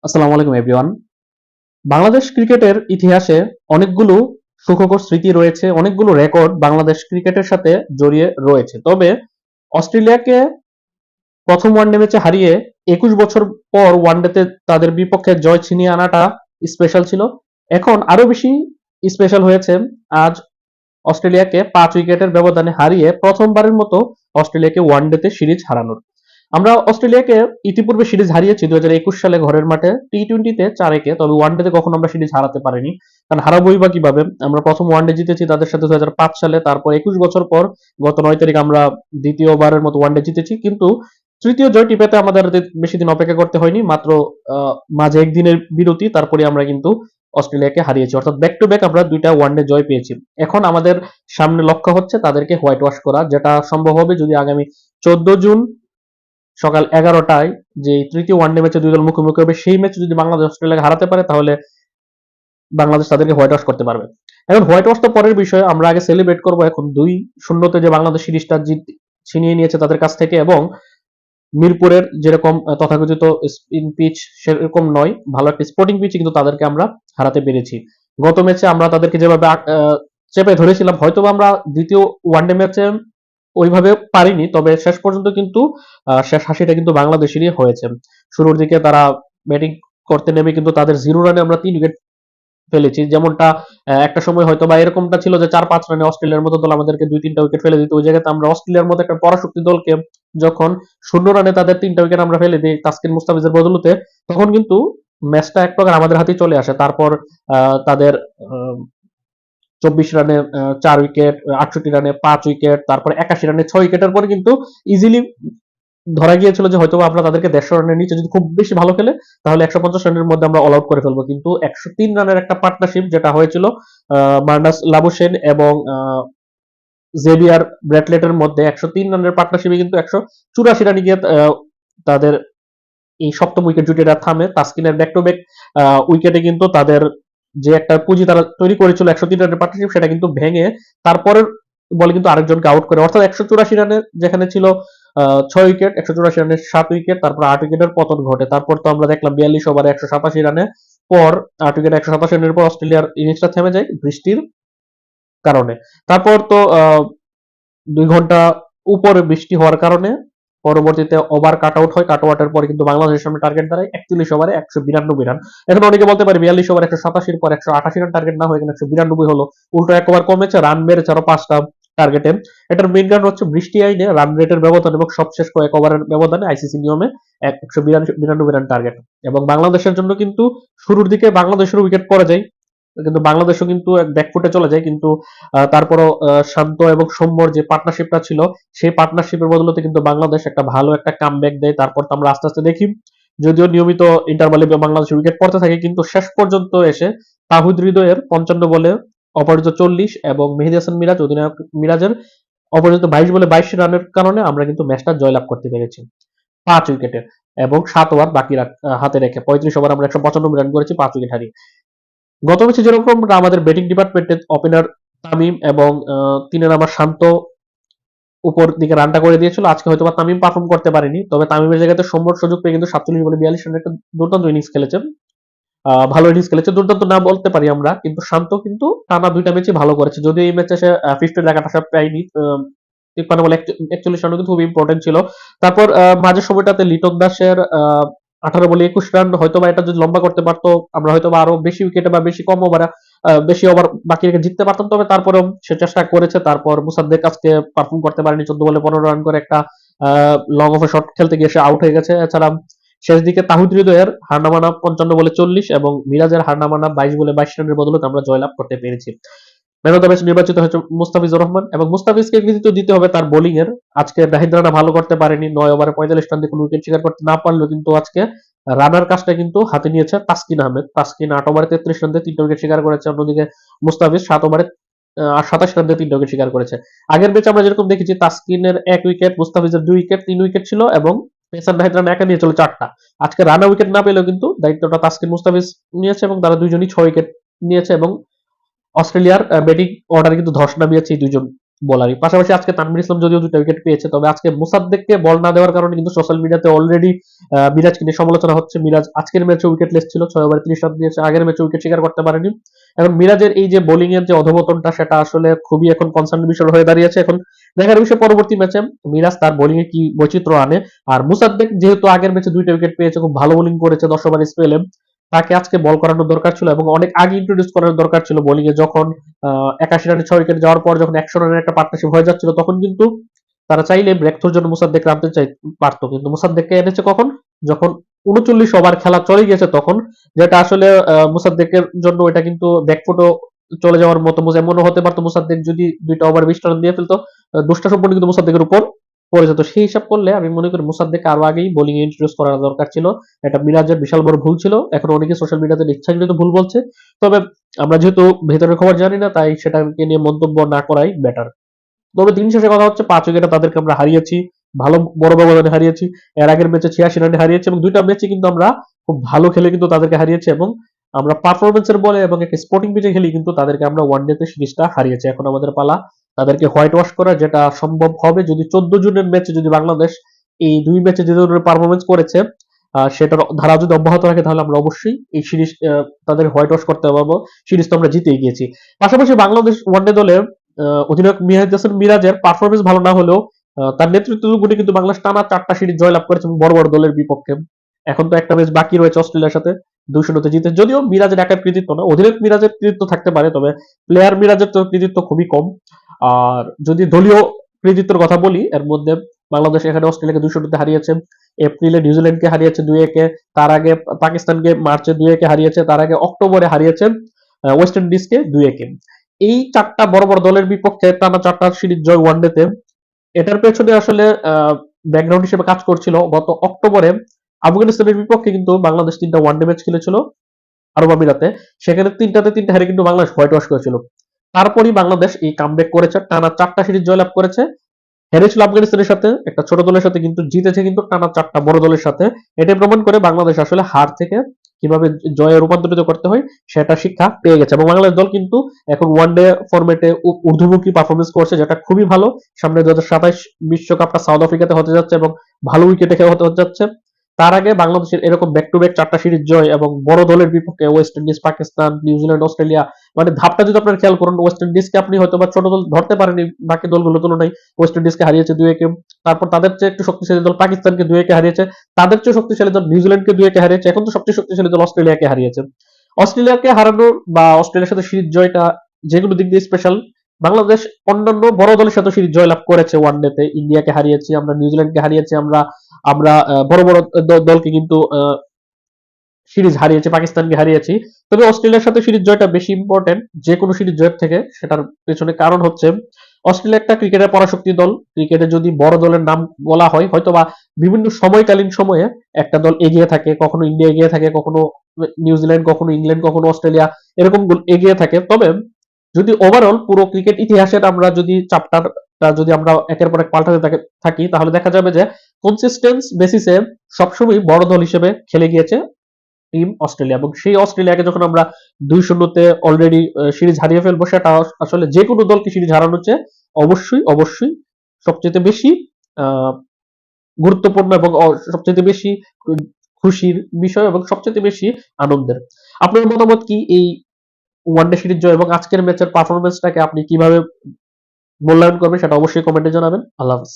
আসসালামু আলাইকুম এভরিওয়ান। বাংলাদেশ ক্রিকেটের ইতিহাসে অনেকগুলো সুখকর স্মৃতি রয়েছে, অনেকগুলো রেকর্ড বাংলাদেশ ক্রিকেটের সাথে জড়িয়ে রয়েছে। তবে অস্ট্রেলিয়াকে প্রথম ওয়ানডে ম্যাচে হারিয়ে ২১ বছর পর ওয়ানডেতে তাদের বিপক্ষে জয় ছিনিয়ে আনাটা স্পেশাল ছিল। এখন আরো বেশি স্পেশাল হয়েছে আজ অস্ট্রেলিয়াকে ৫ উইকেটের ব্যবধানে হারিয়ে প্রথমবারের মতো অস্ট্রেলিয়াকে ওয়ানডেতে সিরিজ হারানোর। আমরা অস্ট্রেলিয়াকে ইতিপূর্বে সিরিজ হারিয়েছি ২০২১ সালে ঘরের মাঠে টি-টোয়েন্টিতে ৪-১, তবে ওয়ানডেতে কখনো আমরা সিরিজ হারাতে পারিনি। কারণ হারাবোই বা কিভাবে? আমরা প্রথম ওয়ানডে জিতেছি তাদের সাথে ২০০৫ সালে, তারপর ২১ বছর পর গত ৯ তারিখ আমরা দ্বিতীয়বারের মতো ওয়ানডে জিতেছি। কিন্তু তৃতীয় জয়টি পেতে আমাদের বেশি দিন অপেক্ষা করতে হয়নি, মাত্র মাঝে একদিনের বিরতি, তারপরে আমরা কিন্তু অস্ট্রেলিয়াকে হারিয়েছি। অর্থাৎ ব্যাক টু ব্যাক আমরা ২টা ওয়ানডে জয় পেয়েছি। এখন আমাদের সামনে লক্ষ্য হচ্ছে তাদেরকে হোয়াইট ওয়াশ করা, যেটা সম্ভব হবে যদি আগামী ১৪ জুন সকাল ১১টায় যে তৃতীয় ওয়ানডে ম্যাচে দুই দল মুখোমুখি হবে, সেই ম্যাচে যদি বাংলাদেশ অস্ট্রেলিয়াকে হারাতে পারে তাহলে বাংলাদেশ তাদেরকে হোয়াইট ওয়াশ করতে পারবে। এখন হোয়াইট ওয়াশ তো পরের বিষয়, আমরা আগে সেলিব্রেট করবো। এখন ২-০ যে বাংলাদেশ সিরিজটা ছিনিয়ে নিয়েছে তাদের কাছ থেকে, এবং মিরপুরের যেরকম তথাকথিত স্পিন পিচ সেরকম নয়, ভালো একটা স্পোর্টিং পিচে কিন্তু তাদেরকে আমরা হারাতে পেরেছি। গত ম্যাচে আমরা তাদেরকে যেভাবে চেপে ধরেছিলাম, হয়তো আমরা দ্বিতীয় ওয়ানডে ম্যাচে ওইভাবে পারিনি, তবে শেষ পর্যন্ত কিন্তু শেষ হাসিটা কিন্তু বাংলাদেশেরই হয়েছে। শুরুর দিকে তারা ব্যাটিং করতে নেমে কিন্তু তাদের 0 রানে আমরা ৩ উইকেট ফেলেছি। যেমনটা একটা সময় হয়তো বা এরকমটা ছিল যে ৪-৫ রানে অস্ট্রেলিয়ার মতো দল আমাদেরকে ২-৩টা উইকেট ফেলে দিত। ওই জায়গাতে আমরা অস্ট্রেলিয়ার মতো একটা পরাশক্তি দলকে যখন ০ রানে তাদের ৩টা উইকেট আমরা ফেলে দিই তাসকিন মুস্তাফিজের বদৌলতে, তখন কিন্তু ম্যাচটা এক প্রকার আমাদের হাতেই চলে আসে। তারপর তাদের ২৪ রানে ৪ উইকেট, ৬৮ রানে ৫ উইকেট, তারপর ৮১ রানে ৬ উইকেটের পরে কিন্তু ইজিলি ধরা গিয়েছিল যে হয়তো আমরা তাদেরকে ১৫০ রানের নিচে যদি খুব বেশি ভালো খেলে তাহলে ১৫০ রানের মধ্যে আমরা অল আউট করে ফেলবো। কিন্তু ১০৩ রানের একটা পার্টনারশিপ যেটা হয়েছিল মার্নাস লাবুশেন এবং জেভিয়ার ব্র্যাটলেটের মধ্যে, ১০৩ রানের পার্টনারশিপে কিন্তু ১৮৪ রানে গিয়ে তাদের এই সপ্তম উইকেট জুটিটা থামে। তাসকিনের ব্যাক টু ব্যাক উইকেটে কিন্তু তাদের যে একটা পুঁজি তারা তৈরি করেছিল ১০৩ রানের পার্টনারশিপ, সেটা কিন্তু ভেঙে তারপরের বলে কিন্তু আরেকজনকে আউট করে। অর্থাৎ ১৮৪ রানে যেখানে ছিল ৬ উইকেট, ১৮৪ রানে ৭ উইকেট, তারপর ৮ উইকেটের পতন ঘটে। তারপর তো আমরা দেখলাম ৪২ ওভারে ১৮৭ রানে পর ৮ উইকেট ১৮৭ রানের পর অস্ট্রেলিয়ার ইনিংসটা থেমে যায় বৃষ্টির কারণে। তারপর তো ২ ঘন্টা উপরে বৃষ্টি হওয়ার কারণে পরবর্তীতে ওভার কাট আউট হয়। কাট আউটের পরে কিন্তু বাংলাদেশের সামনে টার্গেট দাঁড়ায় ৪১ ওভারে ১৯২ রান। এখন অনেকে বলতে পারে ৪২ ওভার ১৮৭ পর ১৮৮ রান টার্গেট না হয়ে এখানে ১৯২ হলো, উল্টো ১ ওভার কমেছে, রান বেড়েছে আরো ৫টা টার্গেটে। এটার মেইন কারণ হচ্ছে বৃষ্টি আইনে রান রেটের ব্যবধান এবং সবশেষ কয়েক ওভারের ব্যবধানে আইসিসি নিয়মে ১৯২ রান টার্গেট। এবং বাংলাদেশের জন্য কিন্তু শুরুর দিকে বাংলাদেশের উইকেট পড়ে যায়, কিন্তু বাংলাদেশও কিন্তু ব্যাকফুটে চলে যায়। কিন্তু তারপরও শান্ত এবং সৌম্যর যে পার্টনারশিপটা ছিল, সেই পার্টনারশিপের বদলতে কিন্তু বাংলাদেশ একটা ভালো একটা কামব্যাক দেয়। তারপর তো আমরা আস্তে আস্তে দেখি, যদিও নিয়মিত ইন্টারভালে বাংলাদেশ উইকেট পড়তে থাকে, কিন্তু শেষ পর্যন্ত এসে তাহিদ হৃদয়ের ৫৫ বলে অপরাজিত ৪০ এবং মেহেদী হাসান মিরাজ অধিনায়ক মিরাজের অপরাজিত ২২ বলে ২২ রানের কারণে আমরা কিন্তু ম্যাচটা জয়লাভ করতে পেরেছি ৫ উইকেটে, এবং ৭ ওভার বাকি হাতে রেখে ৩৫ ওভার আমরা ১৯৫ রান করেছি ৫ উইকেট হারিয়ে। গত ম্যাচে যেরকম আমাদের ব্যাটিং ডিপার্টমেন্টে ওপেনার তামিম এবং ৩ নাম্বার শান্ত উপর দিকে রানটা করে দিয়েছিল, আজকে হয়তো বা তামিম পারফর্ম করতে পারেনি, তবে তামিমের জায়গাতে সৌম্যর সুযোগ পেয়ে কিন্তু ৪৭ বলে ৪২ রানের একটা দুর্দান্ত ইনিংস খেলেছেন। ভালো ইনিংস খেলেছে, দুর্দান্ত না বলতে পারি আমরা, কিন্তু শান্ত কিন্তু টানা ২টা ম্যাচই ভালো করেছে। যদিও এই ম্যাচে সে 50 জায়গাটা সে পায়নি, ৫৩ বলে ৪১ রানও কিন্তু খুব ইম্পর্টেন্ট ছিল। তারপর মাঝের সময়টাতে লিটন দাসের ১৮ বলে ২১ রান, হয়তো বা এটা যদি লম্বা করতে পারতো আমরা হয়তো বা আরো বেশি উইকেটে বা বেশি কম ওভারে বেশি ওভার বাকি রেখে জিততে পারতাম, তবে তারপরেও সে চেষ্টা করেছে। তারপর মুসাদ্দেক আজকে পারফর্ম করতে পারেনি, ১৪ বলে ১৫ রান করে একটা লং অফ শট খেলতে গিয়ে সে আউট হয়ে গেছে। এছাড়া শেষ দিকে তাহিদ হৃদয়ের হারনামানা ৫৫ বলে ৪০ এবং মিরাজের হারনামানা ২২ বলে ২২ রানের বদলে আমরা জয়লাভ করতে পেরেছি। ম্যান অফ দ্য ম্যাচ নির্বাচিত হয়েছে মুস্তাফিজুর রহমান, এবং মুস্তাফিজকে কৃতিত্ব দিতে হবে তার বোলিং এর। আজকে নাহিদ রানা ভালো করতে পারেনি, ৯ ওভারে ৪৫ রান দিয়ে কোনো উইকেট শিকার করতে না পারলেও কিন্তু আজকে রানার কাজটা কিন্তু হাতে নিয়েছে তাসকিন আহমেদ। তাসকিন ৮ ওভারে ৩৩ রান দিয়ে ৩টা উইকেট শিকার করেছে, অন্যদিকে মুস্তাফিজ ৭ ওভারে ২৭ রান দিয়ে ৩টা উইকেট শিকার করেছে। আগের ম্যাচে আমরা যেরকম দেখেছি তাসকিনের ১ উইকেট, মুস্তাফিজের ২ উইকেট, ৩ উইকেট ছিল, এবং পেসার নাহিদ রানা একা নিয়ে চলে ৪টা। আজকে রানা উইকেট না পেলেও কিন্তু দায়িত্বটা তাসকিন মুস্তাফিজ নিয়েছে, এবং তারা দুইজনই ৬ উইকেট নিয়েছে, এবং অস্ট্রেলিয়ার ব্যাটিং অর্ডারে কিন্তু ধস নামিয়েছে এই দুইজন বোলারই। পাশাপাশি আজকে তানভীর ইসলাম যদিও 2টা উইকেট পেয়েছে, তবে আজকে মুসাদ্দেককে বল না দেওয়ার কারণে কিন্তু সোশ্যাল মিডিয়াতে অলরেডি মিরাজকে নিয়ে সমালোচনা হচ্ছে। মিরাজ আজকের ম্যাচে উইকেটলেস ছিল, 6 ওভারে 30 রান দিয়েছে, আগের ম্যাচে উইকেট শিকার করতে পারেনি। এখন মিরাজের এই যে বোলিং এর যে অধপতনটা, সেটা আসলে খুবই এখন কনসার্নের বিষয় হয়ে দাঁড়িয়েছে। এখন দেখার বিষয় পরবর্তী ম্যাচে মিরাজ তার বোলিং এ কি বৈচিত্র্য আনে। আর মুসাদ্দেক যেহেতু আগের ম্যাচে 2টা উইকেট পেয়েছে, খুব ভালো বোলিং করেছে 10 ওভার স্পেলে, তাকে আজকে বল করানোর দরকার ছিল এবং অনেক আগে ইন্ট্রোডিউস করার দরকার ছিল বোলিং এ। যখন 81 রানে 6 উইকেট যাওয়ার পর যখন 100 রানের একটা পার্টনারশিপ হয়ে যাচ্ছিল, তখন কিন্তু তারা চাইলে ব্রেক থ্রোর জন্য মুসাদ্দেক আনতে পারতো, কিন্তু মুসাদ্দেককে এনেছে কখন, যখন 39 ওভার খেলা চলে গেছে তখন, যেটা আসলে মুসাদ্দেকের জন্য এটা কিন্তু ব্যাকফুটও চলে যাওয়ার মতো মনে হতে পারতো। মুসাদ্দেক যদি 2টা ওভার 20 রান দিয়ে ফেলতো, দোষটা সম্পূর্ণ কিন্তু মুসাদ্দেকের উপর পড়ে যেত। সেই হিসাব করলে আমি মনে করি মুসাদ্দেককে আরো আগেই বোলিং এ ইন্ট্রোডিউস করা দরকার ছিল। এটা মিরাজের বিশাল বড় ভুল ছিল। এখন অনেকে সোশ্যাল মিডিয়াতে ইচ্ছাকৃত ভুল বলছে, তবে আমরা যেহেতু ভেতরের খবর জানি না, তাই সেটাকে নিয়ে মন্তব্য না করাই বেটার। তবে দিন শেষে কথা হচ্ছে 5 উইকেটে তাদেরকে আমরা হারিয়েছি, ভালো বড় ব্যবধানে হারিয়েছি। এর আগের ম্যাচে 86 রানে হারিয়েছি এবং 2টা ম্যাচে কিন্তু আমরা খুব ভালো খেলে কিন্তু তাদেরকে হারিয়েছি এবং আমরা পারফরমেন্সের বলে এবং একটা স্পোর্টিং পিচে খেলি কিন্তু তাদেরকে আমরা ওয়ানডেতে সিরিজটা হারিয়েছি। এখন আমাদের পালা তাদেরকে হোয়াইট ওয়াশ করা, যেটা সম্ভব হবে যদি 14 জুনের ম্যাচে যদি বাংলাদেশ এই 2 ম্যাচে যে ধরনের পারফরমেন্স করেছে সেটার ধারা যদি অব্যাহত রাখে, তাহলে আমরা অবশ্যই এই সিরিজ তাদের হোয়াইট ওয়াশ করতে পারবো। সিরিজ তো আমরা জিতেই গিয়েছি। পাশাপাশি বাংলাদেশ ওয়ানডে দলে অধিনায়ক মিরাজ হাসান মিরাজের পারফরমেন্স ভালো না হলেও তার নেতৃত্বে কিন্তু বাংলাদেশ টানা 4টা সিরিজ জয়লাভ করেছে বড় বড় দলের বিপক্ষে। এখন তো একটা ম্যাচ বাকি রয়েছে অস্ট্রেলিয়ার সাথে, 2-0 জিতে। যদিও মিরাজের একার কৃতিত্ব না, অধিনায়ক মিরাজের কৃতিত্ব থাকতে পারে, তবে প্লেয়ার মিরাজের তো কৃতিত্ব খুবই কম। আর যদি দলীয় কৃতিত্বের কথা বলি, এর মধ্যে বাংলাদেশ এখানে অস্ট্রেলিয়াকে 2-0 হারিয়েছে, এপ্রিলে নিউজিল্যান্ডকে হারিয়েছে 2-1, তার আগে পাকিস্তানকে মার্চে 2-1 হারিয়েছে, তার আগে অক্টোবরে হারিয়েছে ওয়েস্ট ইন্ডিজকে 2-1। এই 4টা বড় বড় দলের বিপক্ষে টানা 4টা সিরিজ জয় ওয়ানডেতে, এটার পেছনে আসলে ব্যাকগ্রাউন্ড হিসেবে কাজ করছিল গত অক্টোবরে আফগানিস্তানের বিপক্ষে কিন্তু বাংলাদেশ 3টা ওয়ানডে ম্যাচ খেলেছিল আরব আমিরাতে। সেখানে 3টাতে 3টা হারে কিন্তু বাংলাদেশ হোয়াইট ওয়াশ করেছিল। তারপরই বাংলাদেশ এই কামব্যাক করেছে, টানা 4টা সিরিজ জয়লাভ করেছে। হেরেছিল আফগানিস্তানের সাথে, একটা ছোট দলের সাথে, কিন্তু জিতেছে কিন্তু টানা 4টা বড় দলের সাথে। এটাই প্রমাণ করে বাংলাদেশ আসলে হার থেকে কিভাবে জয়ে রূপান্তরিত করতে হয় সেটা শিক্ষা পেয়ে গেছে এবং বাংলাদেশ দল কিন্তু এখন ওয়ানডে ফরম্যাটে ঊর্ধ্বমুখী পারফরমেন্স করছে, যেটা খুবই ভালো। সামনে 2027 বিশ্বকাপটা সাউথ আফ্রিকাতে হতে যাচ্ছে এবং ভালো উইকেটে হতে যাচ্ছে। তার আগে বাংলাদেশের এরকম ব্যাক টু ব্যাক 4টা সিরিজ জয় এবং বড় দলের বিপক্ষে West Indies, Pakistan, New Zealand, Australia, মানে ধাপটা যদি আপনারা খেয়াল করুন, ওয়েস্ট ইন্ডিজকে আপনি হয়তো বা ছোট দল ধরতে পারেনি বাকি দলগুলোর তুলনায়, ওয়েস্ট ইন্ডিজকে হারিয়েছে 2-1। তারপর তাদের চেয়ে একটু শক্তিশালী দল পাকিস্তানকে 2-1 হারিয়েছে, তাদের চেয়ে শক্তিশালী দল নিউজিল্যান্ডকে 2-1 হারিয়েছে, এখন তো সবচেয়ে শক্তিশালী দল অস্ট্রেলিয়াকে হারিয়েছে। অস্ট্রেলিয়াকে হারানোর বা অস্ট্রেলিয়ার সাথে সিরিজ জয়টা যেগুলো দিক দিয়ে স্পেশাল, বাংলাদেশ অন্যান্য বড় দলের সাথে সিরিজ জয়লাভ করেছে ওয়ানডেতে। ইন্ডিয়াকে হারিয়েছি আমরা, নিউজিল্যান্ডকে হারিয়েছি আমরা, আমরা বড় বড় দলকে কিন্তু সিরিজ হারিয়েছি, পাকিস্তানকে হারিয়েছি। তবে অস্ট্রেলিয়ার সাথে সিরিজ জয়টা বেশি ইম্পর্টেন্ট যে কোনো সিরিজ জয়ের থেকে। সেটার পেছনে কারণ হচ্ছে অস্ট্রেলিয়া একটা ক্রিকেটের পরাশক্তি দল। ক্রিকেটে যদি বড় দলের নাম বলা হয়, হয়তোবা বিভিন্ন সময়কালীন সময়ে একটা দল এগিয়ে থাকে, কখনো ইন্ডিয়া এগিয়ে থাকে, কখনো নিউজিল্যান্ড, কখনো ইংল্যান্ড, কখনো অস্ট্রেলিয়া, এরকম এগিয়ে থাকে। তবে যদি ওভারঅল পুরো ক্রিকেট ইতিহাসের আমরা যদি চ্যাপ্টারটা যদি আমরা একের পর এক পাল্টাতে থাকি, তাহলে দেখা যাবে যে কনসিস্টেন্স বেসিসে সবসময় বড় দল হিসেবে খেলে গিয়েছে টিম অস্ট্রেলিয়া এবং সেই অস্ট্রেলিয়াকে যখন আমরা 2-0 অলরেডি সিরিজ হারিয়ে ফেলবো, সেটা আসলে যে কোনো দলকে সিরিজ হারানোর চেয়ে অবশ্যই অবশ্যই সবচেয়ে বেশি আহ, গুরুত্বপূর্ণ এবং সবচেয়ে বেশি খুশির বিষয় এবং সবচেয়ে বেশি আনন্দের। আপনার মতামত কি এই ওয়ানডে সিরিজ জয় এবং আজকের ম্যাচের পারফরমেন্সটাকে আপনি কিভাবে মূল্যায়ন করবেন, সেটা অবশ্যই কমেন্টে জানাবেন। আল্লাহ হাফেজ।